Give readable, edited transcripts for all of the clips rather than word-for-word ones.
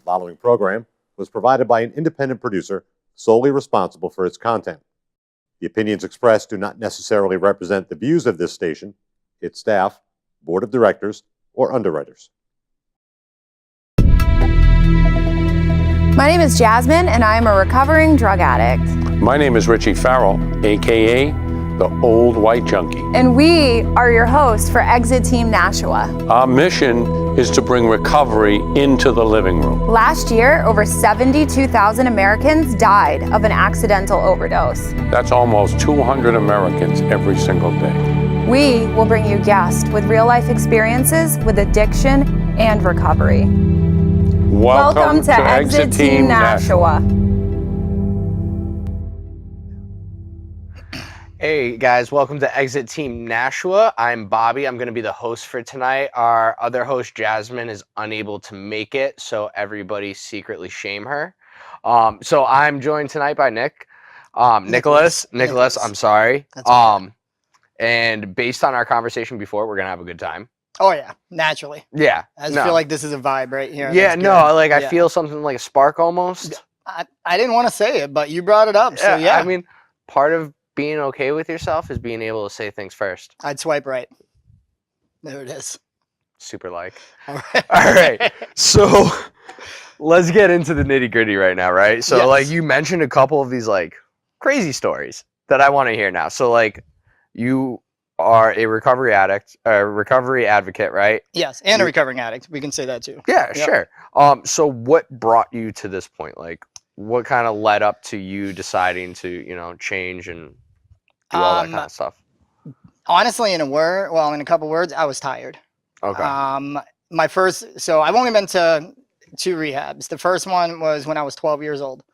following program was provided by an independent producer solely responsible for its content. The opinions expressed do not necessarily represent the views of this station, its staff, board of directors, or underwriters. My name is Jasmine, and I am a recovering drug addict. My name is Richie Farrell, aka the Old White Junkie. And we are your hosts for Exit Team Nashua. Our mission is to bring recovery into the living room. Last year, over 72,000 Americans died of an accidental overdose. That's almost 200 Americans every single day. We will bring you guests with real-life experiences with addiction and recovery. Welcome to Exit Team Nashua. Hey guys, welcome to Exit Team Nashua. I'm Bobby. I'm going to be the host for tonight. Our other host, Jasmine, is unable to make it, so everybody secretly shame her. So I'm joined tonight by Nicholas, I'm sorry. And based on our conversation before, we're going to have a good time. Oh yeah, naturally. Yeah. I just feel like this is a vibe right here. Yeah, no, like I feel something like a spark almost. I didn't want to say it, but you brought it up, so yeah. I mean, part of being okay with yourself is being able to say things first. I'd swipe right. There it is. Super like. All right. All right. So let's get into the nitty gritty right now, right? So Yes. like you mentioned a couple of these like crazy stories that I want to hear now. So like you are a recovery advocate, right? Yes, and a recovering addict. We can say that too. Yeah, Yep. sure. So what brought you to this point? Like what kind of led up to you deciding to, you know, change and do all that kind of stuff? Honestly, in a couple words, I was tired. Okay. So I've only been to 2 rehabs. The first one was when I was 12 years old.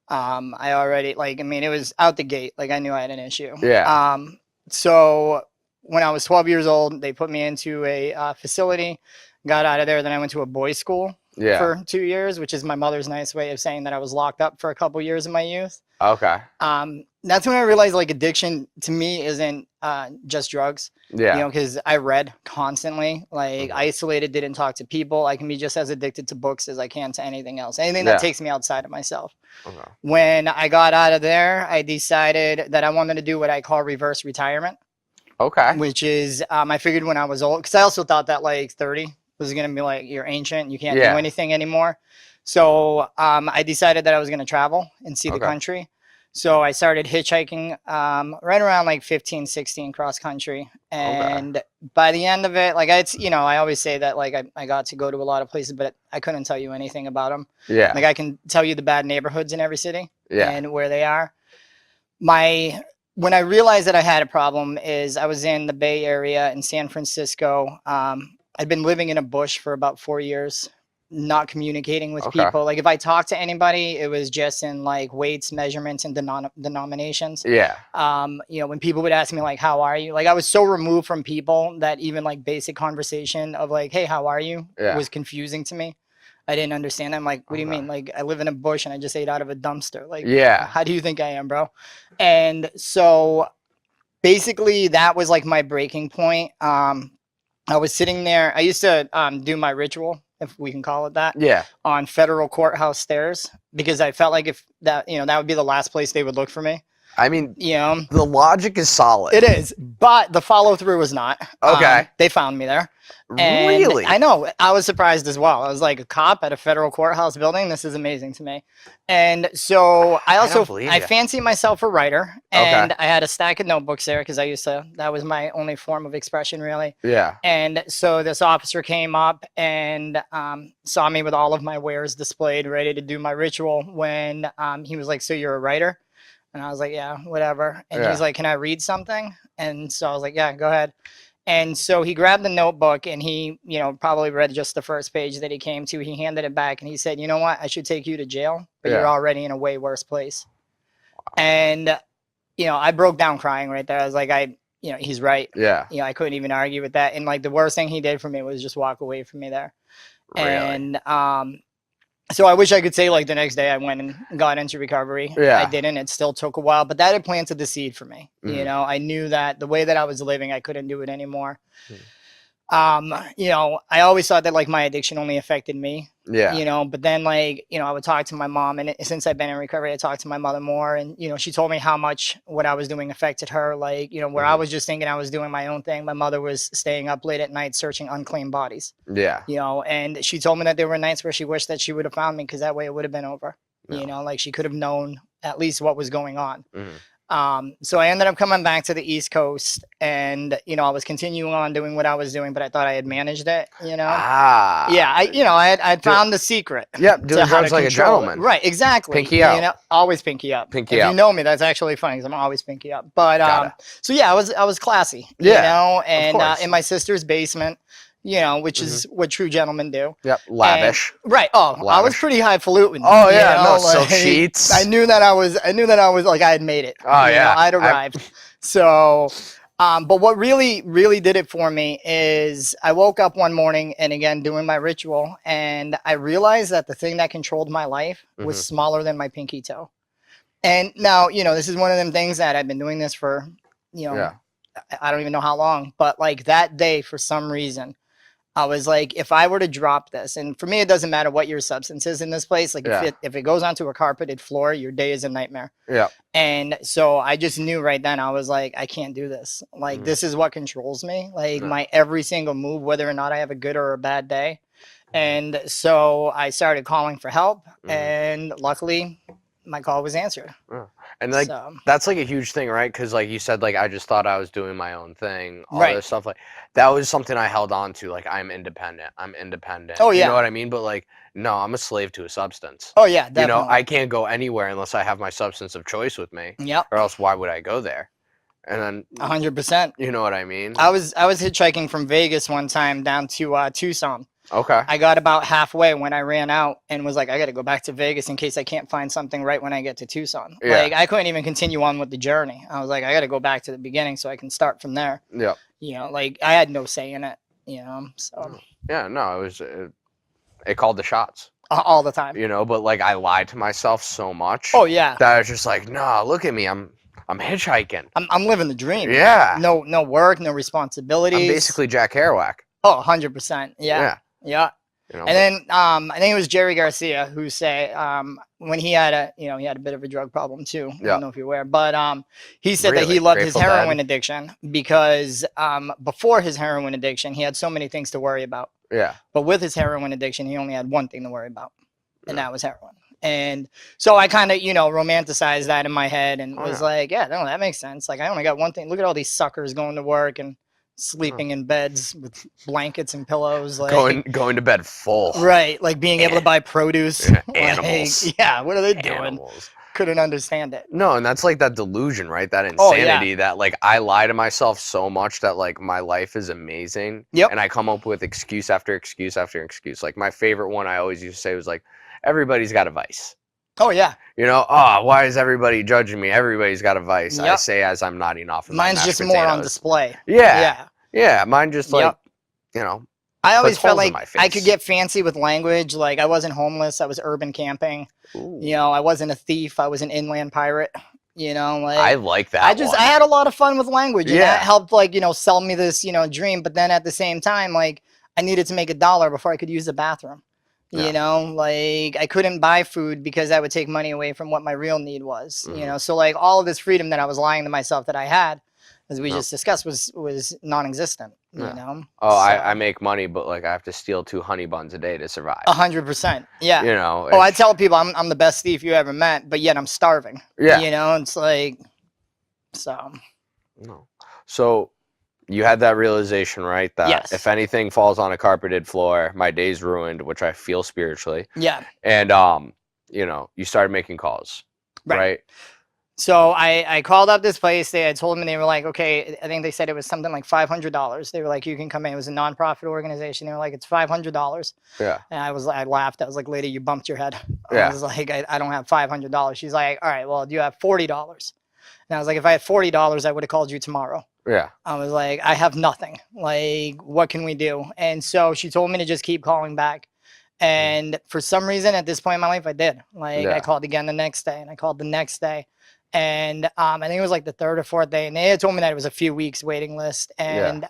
I already it was out the gate. Like I knew I had an issue. Yeah. So when I was 12 years old, they put me into a facility, got out of there. Then I went to a boys' school for 2 years, which is my mother's nice way of saying that I was locked up for a couple years in my youth. Okay. That's when I realized like addiction to me isn't just drugs. Yeah. You know, because I read constantly, like isolated, didn't talk to people. I can be just as addicted to books as I can to anything else, anything that takes me outside of myself. Okay. When I got out of there, I decided that I wanted to do what I call reverse retirement. Okay. Which is, I figured when I was old, because I also thought that like 30 was going to be like, you're ancient, you can't do anything anymore. So I decided that I was going to travel and see the country. So I started hitchhiking right around like 15, 16 cross country. And by the end of it, like I always say that like I got to go to a lot of places, but I couldn't tell you anything about them. Yeah. Like I can tell you the bad neighborhoods in every city and where they are. When I realized that I had a problem is I was in the Bay Area in San Francisco. I'd been living in a bush for about 4 years, not communicating with people. Like if I talked to anybody, it was just in like weights, measurements, and denominations. Yeah. You know, when people would ask me like, how are you? Like I was so removed from people that even like basic conversation of like, hey, how are you? Was confusing to me. I didn't understand. I'm like, what do you mean? Like I live in a bush and I just ate out of a dumpster. Like, how do you think I am, bro? And so basically that was like my breaking point. I was sitting there. I used to do my ritual, if we can call it that, on federal courthouse stairs, because I felt like if that, you know, that would be the last place they would look for me. I mean, you know, the logic is solid. It is, but the follow through was not. Okay. They found me there. And really? I know. I was surprised as well. I was like, a cop at a federal courthouse building. This is amazing to me. And so I fancied myself a writer, and I had a stack of notebooks there because that was my only form of expression, really. Yeah. And so this officer came up and saw me with all of my wares displayed, ready to do my ritual, when he was like, so you're a writer? And I was like, yeah, whatever. And he's like, can I read something? And so I was like, yeah, go ahead. And so he grabbed the notebook and he, you know, probably read just the first page that he came to. He handed it back and he said, you know what? I should take you to jail, but you're already in a way worse place. Wow. And, you know, I broke down crying right there. I was like, you know, he's right. Yeah. You know, I couldn't even argue with that. And like the worst thing he did for me was just walk away from me there. Really? And so I wish I could say like the next day I went and got into recovery. I didn't. It still took a while, but that had planted the seed for me. You know, I knew that the way that I was living, I couldn't do it anymore. You know, I always thought that like my addiction only affected me, Yeah. You know, but then like, you know, I would talk to my mom, and since I've been in recovery, I talked to my mother more, and, you know, she told me how much what I was doing affected her. Like, you know, where I was just thinking I was doing my own thing, my mother was staying up late at night searching unclaimed bodies. Yeah. You know, and she told me that there were nights where she wished that she would have found me, because that way it would have been over. You know, like she could have known at least what was going on. So I ended up coming back to the East Coast, and, you know, I was continuing on doing what I was doing, but I thought I had managed it, you know? Yeah, I'd found the secret. Yep, doing to how to drugs like a control it. gentleman. Right, exactly. Pinky out. You know, always pinky up. Pinky if out. you know me, that's actually funny, because I'm always pinky up. But, so yeah, I was classy, you Yeah, know? And course. in my sister's basement, you know, which is what true gentlemen do. Yep, lavish. And, right. Oh, I was Lavish. pretty highfalutin. Oh you yeah, know, no, silk like, sheets. I knew that I was like I had made it. Oh you yeah, know, I'd arrived. So, but what really did it for me is I woke up one morning, and again doing my ritual, and I realized that the thing that controlled my life was smaller than my pinky toe. And now, you know, this is one of them things that I've been doing this for, you know, I don't even know how long, but like that day, for some reason, I was like, if I were to drop this, and for me, it doesn't matter what your substance is in this place. Like if it goes onto a carpeted floor, your day is a nightmare. Yeah. And so I just knew right then, I was like, I can't do this. Like, this is what controls me. Like my every single move, whether or not I have a good or a bad day. And so I started calling for help, and luckily my call was answered. And like that's like a huge thing, right? Because like you said, like I just thought I was doing my own thing, all this stuff. Like that was something I held on to. Like I'm independent. Oh yeah. You know what I mean? But like no, I'm a slave to a substance. Oh yeah, definitely. You know, I can't go anywhere unless I have my substance of choice with me. Yep. Or else why would I go there? And then 100%. You know what I mean? I was hitchhiking from Vegas one time down to Tucson. Okay. I got about halfway when I ran out and was like, I got to go back to Vegas in case I can't find something right when I get to Tucson. Yeah. Like I couldn't even continue on with the journey. I was like, I got to go back to the beginning so I can start from there. Yeah. You know, like I had no say in it, you know, so. Yeah, no, it was, it called the shots. All the time. You know, but like I lied to myself so much. Oh yeah. That I was just like, nah, look at me. I'm hitchhiking. I'm living the dream. Yeah. No work, no responsibilities. I'm basically Jack Kerouac. Oh, 100%. Yeah. Yeah. You know, and then I think it was Jerry Garcia who said when he had a bit of a drug problem too. I don't know if you're aware, but he said that he loved his heroin addiction because before his heroin addiction, he had so many things to worry about. Yeah. But with his heroin addiction, he only had one thing to worry about, and that was heroin. And so I kind of, romanticized that in my head and was like, yeah, no, that makes sense. Like I only got one thing. Look at all these suckers going to work and sleeping in beds with blankets and pillows, like going to bed full, right? Like being able to buy produce. Animals. Like, yeah, what are they doing? Animals. Couldn't understand it. No, and that's like that delusion, right? That insanity that like I lie to myself so much that like my life is amazing. Yep. And I come up with excuse after excuse after excuse. Like my favorite one I always used to say was like, everybody's got a vice. Oh yeah. Why is everybody judging me? Everybody's got a vice. Yep. I say as I'm nodding off of mine's my just potatoes. more on display. Yeah. Mine just like, I always felt like I could get fancy with language. Like I wasn't homeless. I was urban camping. Ooh. I wasn't a thief. I was an inland pirate. Like I like that. I had a lot of fun with language, and that helped like, sell me this, dream. But then at the same time, like I needed to make $1 before I could use the bathroom. Like I couldn't buy food because that would take money away from what my real need was. So like all of this freedom that I was lying to myself that I had, as we just discussed, was non-existent. I make money, but like I have to steal 2 honey buns a day to survive. 100%. Yeah. I tell people I'm the best thief you ever met, but yet I'm starving. Yeah. It's like so. No. So you had that realization, right? That if anything falls on a carpeted floor, my day's ruined, which I feel spiritually. Yeah. And you started making calls, right? So I called up this place. They had told me, they were like, okay, I think they said it was something like $500. They were like, you can come in. It was a nonprofit organization. They were like, it's $500. Yeah. And I laughed. I was like, lady, you bumped your head. Yeah. I was like, I don't have $500. She's like, all right, well, do you have $40? And I was like, if I had $40, I would have called you tomorrow. Yeah. I was like, I have nothing. Like, what can we do? And so she told me to just keep calling back. And for some reason, at this point in my life, I did. Like, I called again the next day, and I called the next day. And I think it was like the 3rd or 4th day. And they had told me that it was a few weeks waiting list. And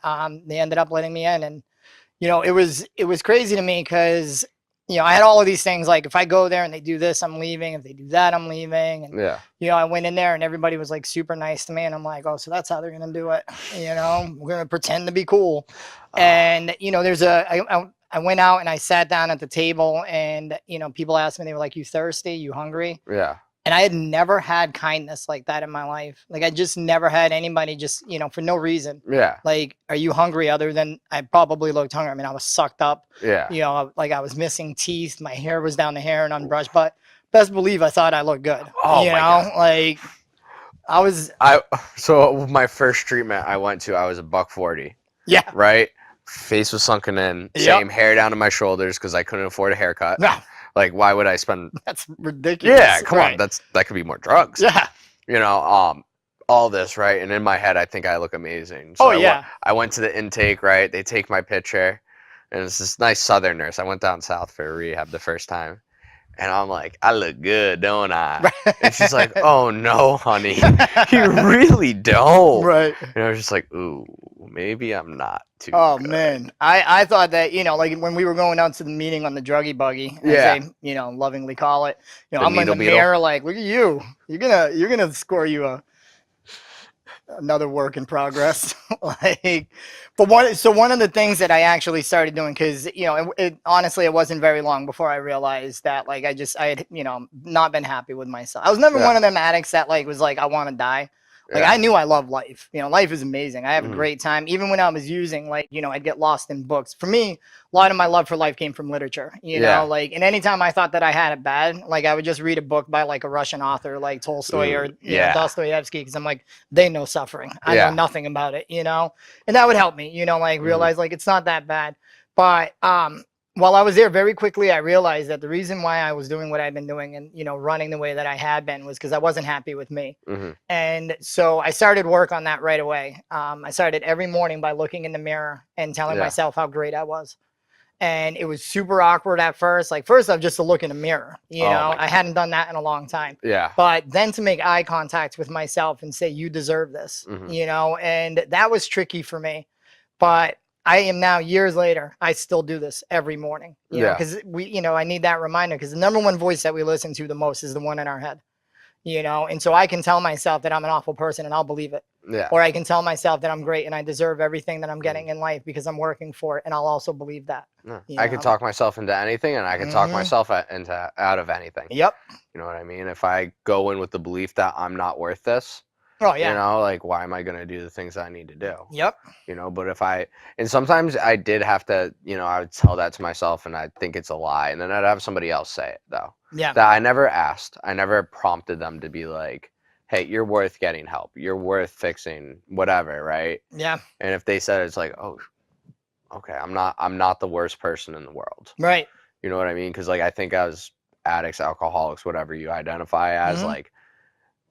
they ended up letting me in. And, it was crazy to me because, you know, I had all of these things like if I go there and they do this, I'm leaving. If they do that, I'm leaving. And you know, I went in there and everybody was like super nice to me, and I'm like, oh, so that's how they're gonna do it. You know, we're gonna pretend to be cool. And you know, I went out and I sat down at the table, and you know, people asked me, they were like, "You thirsty? You hungry?" Yeah. And I had never had kindness like that in my life. Like I just never had anybody just, you know, for no reason. Yeah. Like, are you hungry? Other than I probably looked hungry. I mean, I was sucked up. Yeah. You know, like I was missing teeth. My hair was down the hair and unbrushed. But best believe I thought I looked good. Oh you my know, God. like So my first treatment I went to, I was $140. Yeah. Right. Face was sunken in. Same hair down to my shoulders because I couldn't afford a haircut. No. Like, why would I spend? That's ridiculous. Yeah, come on. That could be more drugs. Yeah. You know, all this, right? And in my head, I think I look amazing. So I went to the intake, right? They take my picture, and it's this nice Southern nurse. I went down south for a rehab the first time, and I'm like, I look good, don't I? And she's like, oh no, honey, you really don't. Right. And I was just like, ooh, maybe I'm not too. Oh good. man, I thought that, you know, like when we were going out to the meeting on the druggy buggy, as they, you know, lovingly call it, you know, I'm in the mirror like, look at you, you're gonna score you another work in progress. Like, but one of the things that I actually started doing, because you know, honestly, it wasn't very long before I realized that like I had, you know, not been happy with myself. I was never one of them addicts that like was like, I want to die. Like I knew I love life. You know, life is amazing. I have a great time. Even when I was using, like, you know, I'd get lost in books. For me, a lot of my love for life came from literature. You know, like, and anytime I thought that I had it bad, like I would just read a book by like a Russian author, like Tolstoy or you know, Dostoevsky, because I'm like, they know suffering. I know nothing about it. You know, and that would help me. You know, like realize like it's not that bad. But while I was there, very quickly, I realized that the reason why I was doing what I've been doing and, you know, running the way that I had been was because I wasn't happy with me. And so I started work on that right away. I started every morning by looking in the mirror and telling myself how great I was. And it was super awkward at first. Like first, I was just to look in the mirror, you know, I hadn't done that in a long time. Yeah. But then to make eye contact with myself and say, you deserve this, you know, and that was tricky for me. But I am now years later, I still do this every morning, you know, because you know, I need that reminder because the number one voice that we listen to the most is the one in our head, you know, and so I can tell myself that I'm an awful person and I'll believe it. Yeah. Or I can tell myself that I'm great and I deserve everything that I'm getting in life because I'm working for it, and I'll also believe that. I can talk myself into anything, and I can talk myself out of anything. Yep. You know what I mean? If I go in with the belief that I'm not worth this, oh yeah, you know, like why am I gonna do the things I need to do? Yep. You know, but and sometimes I did have to, you know, I would tell that to myself, and I think it's a lie, and then I'd have somebody else say it though. Yeah. That I never asked. I never prompted them to be like, hey, you're worth getting help. You're worth fixing whatever, right? Yeah. And if they said it, it's like, oh, okay, I'm not the worst person in the world. Right. You know what I mean? Because like I think as addicts, alcoholics, whatever you identify as, like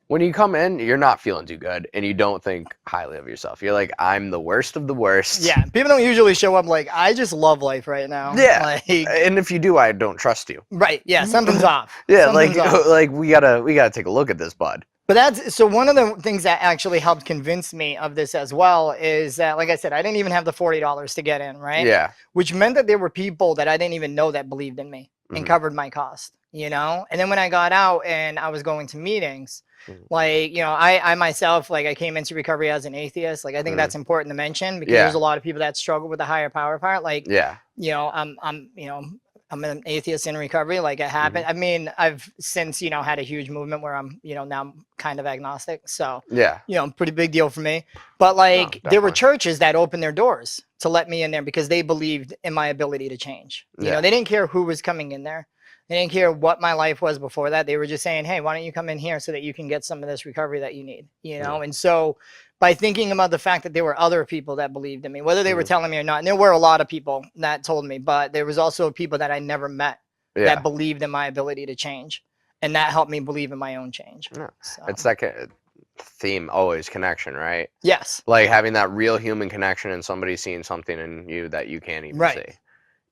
when you come in, you're not feeling too good and you don't think highly of yourself. You're like, I'm the worst of the worst. Yeah. People don't usually show up like, I just love life right now. Yeah. Like, and if you do, I don't trust you. Right. Yeah. Something's off. Yeah. Something's off. Like we gotta take a look at this, bud. But that's so one of the things that actually helped convince me of this as well is that, like I said, I didn't even have the $40 to get in, right? Yeah. Which meant that there were people that I didn't even know that believed in me and covered my cost, you know? And then when I got out and I was going to meetings, like, you know, I myself, like I came into recovery as an atheist. Like I think that's important to mention because there's a lot of people that struggle with the higher power part. Like, you know, I'm an atheist in recovery. Like it happened. I mean, I've since, you know, had a huge movement where I'm, you know, now I'm kind of agnostic. So, you know, pretty big deal for me. But like there were churches that opened their doors to let me in there because they believed in my ability to change. You know, they didn't care who was coming in there. They didn't care what my life was before that. They were just saying, hey, why don't you come in here so that you can get some of this recovery that you need, you know? And so by thinking about the fact that there were other people that believed in me, whether they were telling me or not, and there were a lot of people that told me, but there was also people that I never met that believed in my ability to change. And that helped me believe in my own change. Yeah. So. It's like a theme, always connection, right? Yes. Like having that real human connection and somebody seeing something in you that you can't even see.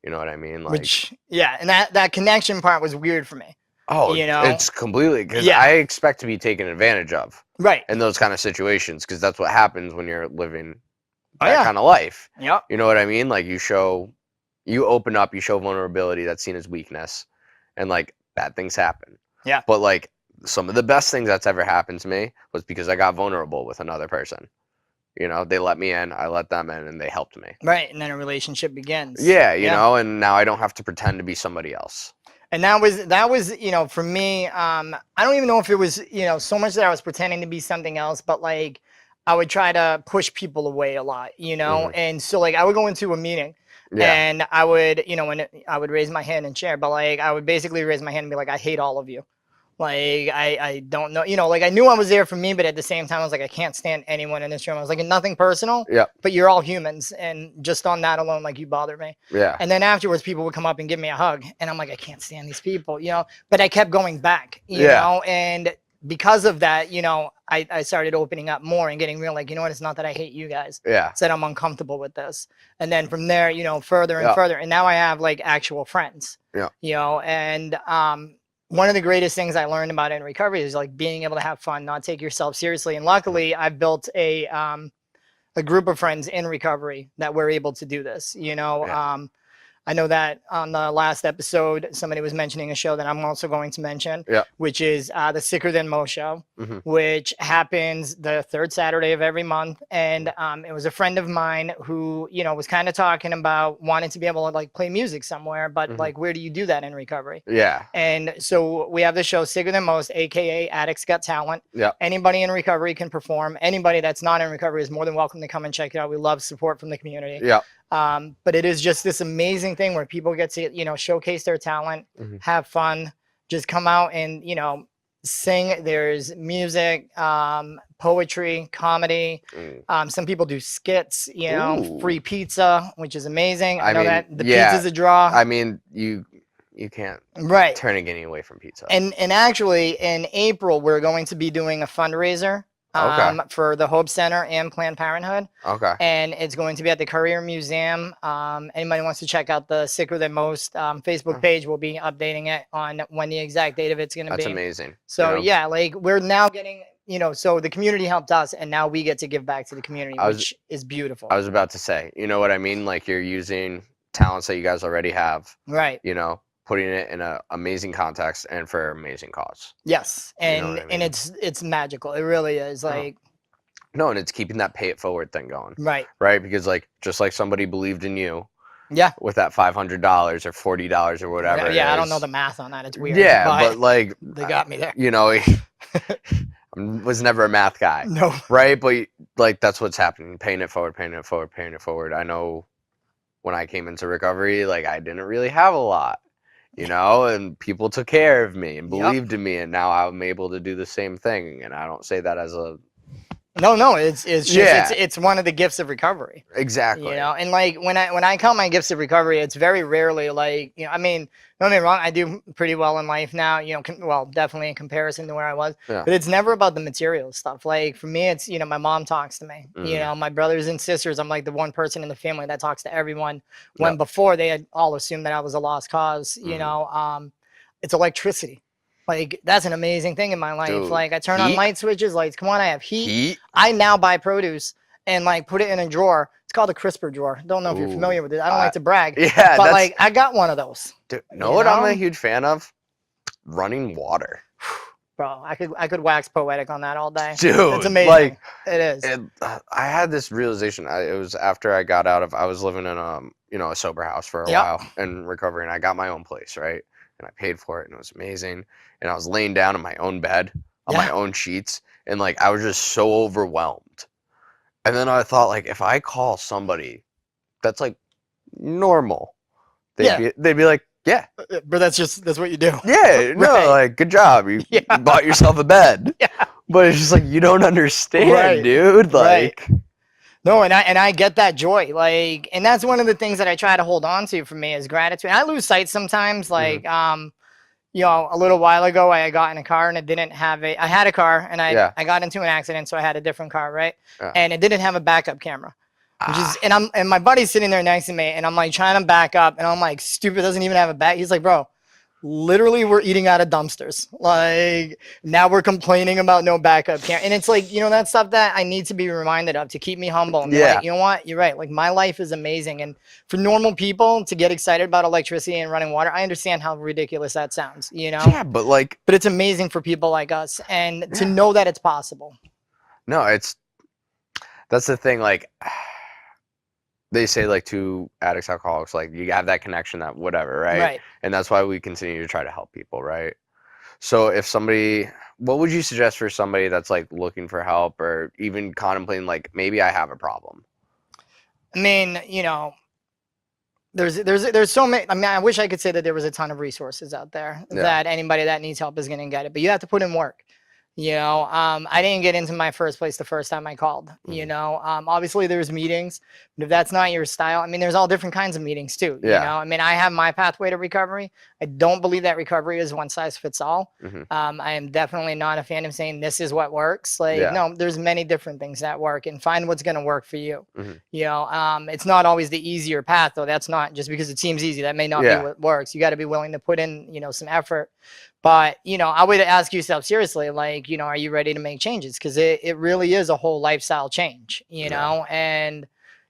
You know what I mean? Like, which, and that connection part was weird for me. Oh, you know, it's completely because I expect to be taken advantage of, right? In those kind of situations, because that's what happens when you're living that kind of life. Yep. You know what I mean? Like you show You open up, you show vulnerability, that's seen as weakness, and like bad things happen. Yeah. But like some of the best things that's ever happened to me was because I got vulnerable with another person. You know, they let me in, I let them in, and they helped me. Right, and then a relationship begins. Yeah, you know, and now I don't have to pretend to be somebody else. And that was you know, for me, I don't even know if it was, you know, so much that I was pretending to be something else, but like I would try to push people away a lot, you know. And so like I would go into a meeting and I would, you know, when I would raise my hand and share, but like I would basically raise my hand and be like, I hate all of you. Like I don't know, you know, like I knew I was there for me, but at the same time I was like, I can't stand anyone in this room. I was like, nothing personal, but you're all humans, and just on that alone, like, you bother me. And then afterwards people would come up and give me a hug, and I'm like, I can't stand these people, you know, but I kept going back, you know. And because of that, you know, I started opening up more and getting real, like, you know what, it's not that I hate you guys, it's that I'm uncomfortable with this. And then from there, you know, further and further, and now I have like actual friends, you know. And one of the greatest things I learned about in recovery is like being able to have fun, not take yourself seriously. And luckily I've built a group of friends in recovery that we're able to do this, you know. I know that on the last episode, somebody was mentioning a show that I'm also going to mention, which is the Sicker Than Most show, which happens the third Saturday of every month. And it was a friend of mine who, you know, was kind of talking about wanting to be able to like play music somewhere, but like, where do you do that in recovery? And so we have the show Sicker Than Most, AKA Addicts Got Talent. Anybody in recovery can perform. Anybody that's not in recovery is more than welcome to come and check it out. We love support from the community. But it is just this amazing thing where people get to, you know, showcase their talent, have fun, just come out and, you know, sing. There's music, poetry, comedy. Some people do skits, you know, free pizza, which is amazing. I know mean, that the pizza's a draw. I mean, you can't turn any away from pizza. And actually in April, we're going to be doing a fundraiser for the Hope Center and Planned Parenthood. And it's going to be at the Courier Museum. Anybody wants to check out the Sicker Than Most Facebook page, we'll be updating it on when the exact date of it's going to be. That's amazing. So yeah, like we're now getting, you know, so the community helped us and now we get to give back to the community, which is beautiful. I was about to say, you know what I mean? Like you're using talents that you guys already have. You know, putting it in an amazing context and for amazing cause. Yes, and you know I mean? And it's magical. It really is. Like no, and it's keeping that pay it forward thing going. Right. Because like just like somebody believed in you. With that $500 or $40 or whatever. I don't know the math on that. It's weird. But like they got me there. You know, I was never a math guy. No. Right, but like that's what's happening. Paying it forward, paying it forward, paying it forward. I know when I came into recovery, like I didn't really have a lot. You know, and people took care of me and believed in me, and now I'm able to do the same thing. And I don't say that as a no, it's just it's one of the gifts of recovery. Exactly. You know, and like when I count my gifts of recovery, it's very rarely like, you know, I mean, don't get me wrong, I do pretty well in life now, you know, well, definitely in comparison to where I was, but it's never about the material stuff. Like for me, it's, you know, my mom talks to me, you know, my brothers and sisters, I'm like the one person in the family that talks to everyone when before they had all assumed that I was a lost cause, you know. It's electricity. Like that's an amazing thing in my life. Dude, like I turn on light switches, lights, come on, I have heat. I now buy produce and like put it in a drawer. It's called a crisper drawer. Don't know if you're familiar with it. I don't like to brag. But like I got one of those. Dude, know what I'm a huge fan of? Running water. Bro, I could wax poetic on that all day. Dude, it's amazing. Like it is. I had this realization. It was after I got out of. I was living in you know, a sober house for a while and recovering. I got my own place, right? And I paid for it, and it was amazing. And I was laying down in my own bed on my own sheets, and like I was just so overwhelmed. And then I thought, like, if I call somebody that's like normal, they'd be like, yeah, but that's what you do. Yeah, no, like good job, you bought yourself a bed. But it's just like you don't understand, dude. Like. No, and I get that joy, like, and that's one of the things that I try to hold on to for me is gratitude. And I lose sight sometimes, like, you know, a little while ago I got in a car and it didn't have I had a car and I got into an accident, so I had a different car, right? And it didn't have a backup camera, which is, and my buddy's sitting there next to me and I'm like trying to back up and I'm like, stupid, doesn't even have a back. He's like, bro, literally we're eating out of dumpsters. Like now we're complaining about no backup camera. And it's like, you know, that stuff that I need to be reminded of to keep me humble and be like, you know what, you're right. Like my life is amazing. And for normal people to get excited about electricity and running water, I understand how ridiculous that sounds, you know? Yeah, but it's amazing for people like us and to know that it's possible. No, that's the thing. Like they say, like two addicts, alcoholics, like you have that connection, that whatever, right? Right. And that's why we continue to try to help people, right? So if what would you suggest for somebody that's like looking for help or even contemplating like maybe I have a problem? I mean, you know, there's so many. I mean, I wish I could say that there was a ton of resources out there that anybody that needs help is going to get it, but you have to put in work. You know, I didn't get into my first place the first time I called, you know, obviously there's meetings, but if that's not your style, I mean, there's all different kinds of meetings too, you know, I mean, I have my pathway to recovery. I don't believe that recovery is one size fits all. I am definitely not a fan of saying this is what works. Like, no, there's many different things that work and find what's going to work for you. You know, it's not always the easier path though. That's not just because it seems easy. That may not be what works. You got to be willing to put in, you know, some effort. But, you know, I would ask yourself seriously, like, you know, are you ready to make changes? Because it really is a whole lifestyle change, you know, and,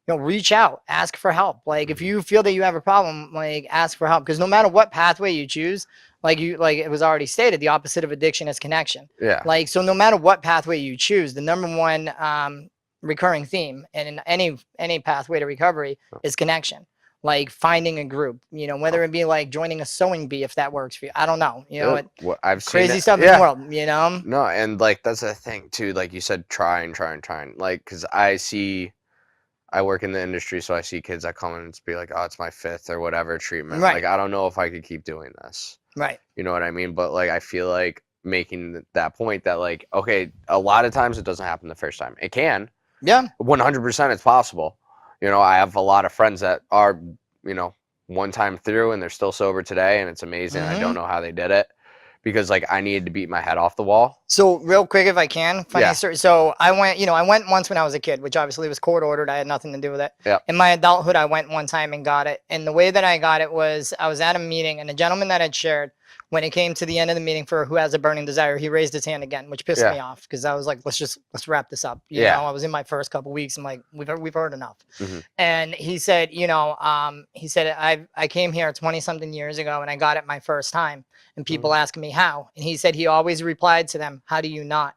you know, reach out, ask for help. Like, if you feel that you have a problem, like, ask for help. Because no matter what pathway you choose, like it was already stated, the opposite of addiction is connection. Like, so no matter what pathway you choose, the number one recurring theme in any pathway to recovery is connection. Like finding a group, you know, whether it be like joining a sewing bee, if that works for you. I don't know, you know, I've seen crazy stuff in the world, you know? No, and like, that's the thing too. Like you said, trying. Like, cause I work in the industry, so I see kids that come in and be like, oh, it's my 5th or whatever treatment. Like, I don't know if I could keep doing this. You know what I mean? But like, I feel like making that point that like, okay, a lot of times it doesn't happen the first time. It can. 100% it's possible. You know, I have a lot of friends that are, you know, one time through and they're still sober today, and it's amazing. I don't know how they did it because like I needed to beat my head off the wall. So real quick, if I can, funny story. So I went once when I was a kid, which obviously was court ordered. I had nothing to do with it. In my adulthood, I went one time and got it. And the way that I got it was I was at a meeting and a gentleman that had shared, when it came to the end of the meeting for who has a burning desire, he raised his hand again, which pissed me off because I was like, let's wrap this up. You know, I was in my first couple weeks. I'm like, we've heard enough. And he said, you know, I came here 20 something years ago and I got it my first time. And people ask me how. And he said he always replied to them, how do you not?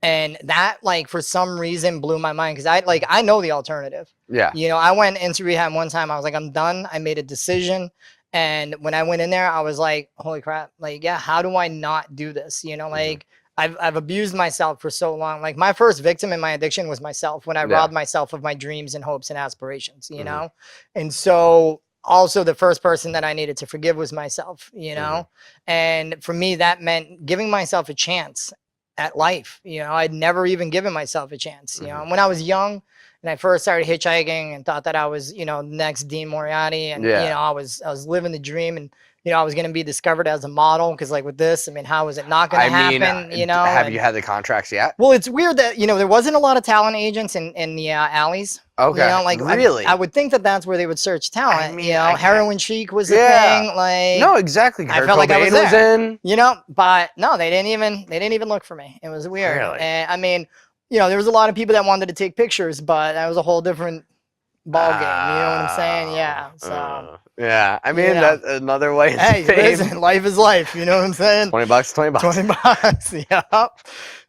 And that, like, for some reason blew my mind because I know the alternative. You know, I went into rehab one time. I was like, I'm done. I made a decision. And when I went in there, I was like, holy crap, like, how do I not do this? You know, like I've abused myself for so long. Like my first victim in my addiction was myself when I robbed myself of my dreams and hopes and aspirations, you know? And so also the first person that I needed to forgive was myself, you know? And for me, that meant giving myself a chance at life. You know, I'd never even given myself a chance, you know? And when I was young, and I first started hitchhiking and thought that I was, you know, next Dean Moriarty. And, you know, I was living the dream and, you know, I was going to be discovered as a model. Cause like with this, I mean, how is it not going to happen? You know, have you had the contracts yet? Well, it's weird that, you know, there wasn't a lot of talent agents in the alleys. Okay. You know, like really? I would think that that's where they would search talent. I mean, you know, heroin chic was the thing. Like, no, exactly. I felt like I was there, you know, but no, they didn't even look for me. It was weird. Really? And I mean, you know, there was a lot of people that wanted to take pictures, but that was a whole different ball game. You know what I'm saying? Yeah. So. Yeah. I mean, that's another way. Hey, listen, life is life. You know what I'm saying? $20, $20. $20. Yeah.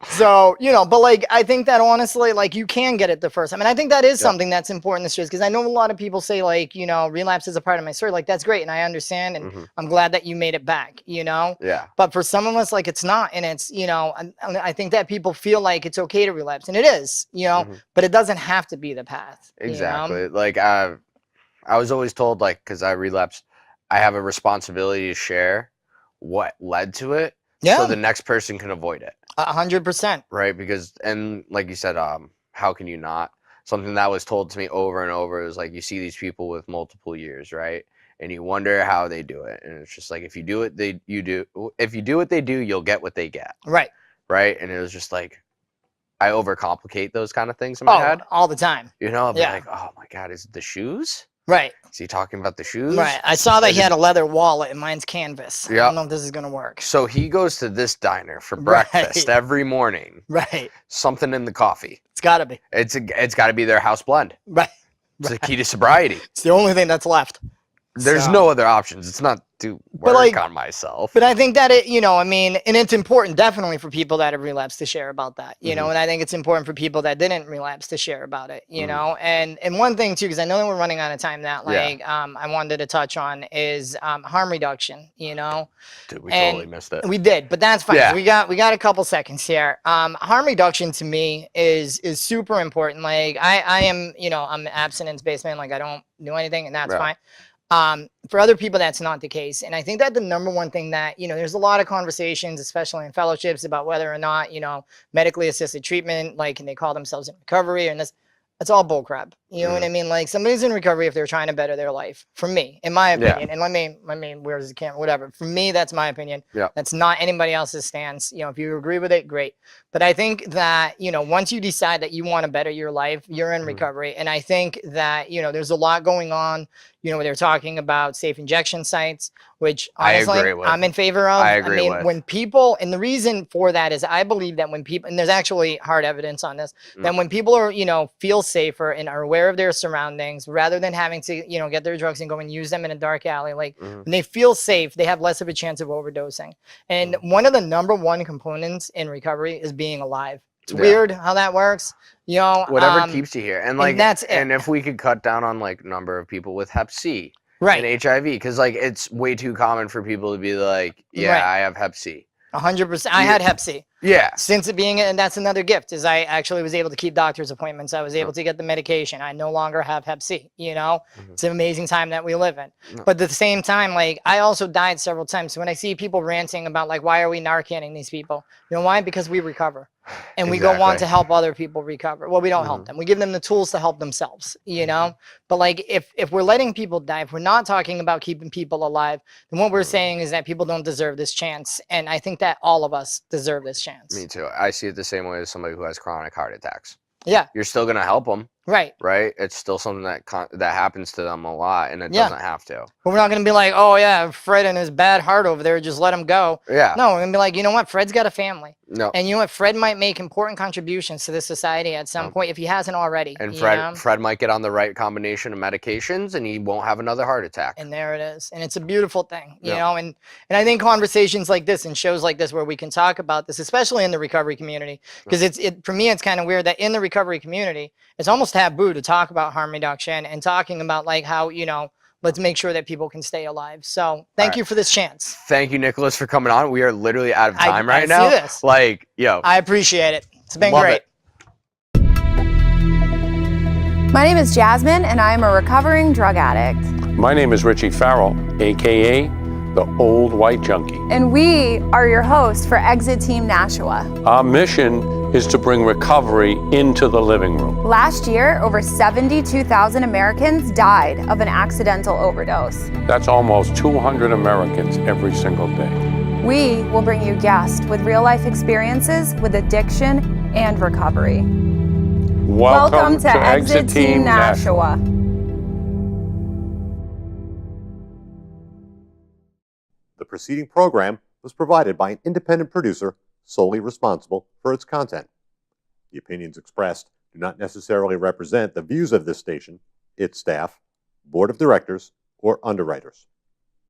So, you know, but like, I think that honestly, like you can get it the first time. And I think that is something that's important to stress because I know a lot of people say like, you know, relapse is a part of my story. Like that's great. And I understand. And I'm glad that you made it back, you know? Yeah. But for some of us, like it's not. And it's, you know, I think that people feel like it's okay to relapse. And it is, you know, but it doesn't have to be the path. Exactly. You know? Like I was always told, like, because I relapsed, I have a responsibility to share what led to it, so the next person can avoid it. 100%. Right, because, and like you said, how can you not? Something that was told to me over and over is like, you see these people with multiple years, right? And you wonder how they do it, and it's just like, if you do what they do, you'll get what they get. Right. Right, and it was just like, I overcomplicate those kind of things in my head all the time. You know, I'll be like, oh my God, is it the shoes? Right. Is he talking about the shoes? Right. I saw that he had a leather wallet and mine's canvas. Yeah. I don't know if this is going to work. So he goes to this diner for breakfast every morning. Right. Something in the coffee. It's got to be. It's got to be their house blend. Right. It's the key to sobriety. It's the only thing that's left. There's no other options. It's not to work on myself. But I think that I mean, and it's important definitely for people that have relapsed to share about that, you know, and I think it's important for people that didn't relapse to share about it, you know, and one thing too, because I know that we're running out of time that I wanted to touch on is harm reduction, you know. Dude, we totally missed it. We did, but that's fine. Yeah. We got a couple seconds here. Harm reduction to me is super important. Like I am, you know, I'm abstinence-based man, like I don't do anything and that's fine. For other people, that's not the case. And I think that the number one thing that, you know, there's a lot of conversations, especially in fellowships, about whether or not, you know, medically assisted treatment, like, can they call themselves in recovery? And that's all bullcrap. You know what I mean? Like somebody's in recovery if they're trying to better their life. For me, in my opinion, and let me, where's the camera? Whatever. For me, that's my opinion. Yeah. That's not anybody else's stance. You know, if you agree with it, great. But I think that, you know, once you decide that you want to better your life, you're in recovery. And I think that, you know, there's a lot going on, you know, where they're talking about safe injection sites, which honestly, I'm in favor of. I mean, when people, and the reason for that is I believe that when people, and there's actually hard evidence on this, that when people are, you know, feel safer and are aware of their surroundings, rather than having to, you know, get their drugs and go and use them in a dark alley, like when they feel safe, they have less of a chance of overdosing. And one of the number one components in recovery is being alive. It's weird how that works. You know, whatever keeps you here. And like, and that's it. And if we could cut down on like number of people with Hep C and HIV, because like it's way too common for people to be like, I have Hep C. 100%. I had Hep C. Yeah. Since it being, and that's another gift, is I actually was able to keep doctor's appointments. I was able to get the medication. I no longer have Hep C, you know? It's an amazing time that we live in. But at the same time, like, I also died several times. So when I see people ranting about, like, why are we Narcaning these people? You know why? Because we recover. And we go on to help other people recover. Well, we don't help them. We give them the tools to help themselves, you know? But like, if we're letting people die, if we're not talking about keeping people alive, then what we're saying is that people don't deserve this chance. And I think that all of us deserve this chance. Me too. I see it the same way as somebody who has chronic heart attacks. Yeah. You're still going to help them. Right. Right? It's still something that happens to them a lot, and it doesn't have to. But we're not going to be like, oh, yeah, Fred and his bad heart over there, just let him go. Yeah. No, we're going to be like, you know what? Fred's got a family. No. And you know what? Fred might make important contributions to this society at some point if he hasn't already. And Fred might get on the right combination of medications, and he won't have another heart attack. And there it is. And it's a beautiful thing, you know? And I think conversations like this and shows like this where we can talk about this, especially in the recovery community, because for me, it's kind of weird that in the recovery community, it's almost taboo to talk about harm reduction and talking about like how, you know, let's make sure that people can stay alive. So thank you for this chance. Thank you, Nicholas, for coming on. We are literally out of time right now. I see this. Like, yo. I appreciate it. It's been great. My name is Jasmine, and I am a recovering drug addict. My name is Richie Farrell, AKA the Old White Junkie. And we are your hosts for Exit Team Nashua. Our mission is to bring recovery into the living room. Last year, over 72,000 Americans died of an accidental overdose. That's almost 200 Americans every single day. We will bring you guests with real-life experiences with addiction and recovery. Welcome to Exit Team Nashua. The preceding program was provided by an independent producer solely responsible for its content. The opinions expressed do not necessarily represent the views of this station, its staff, board of directors, or underwriters.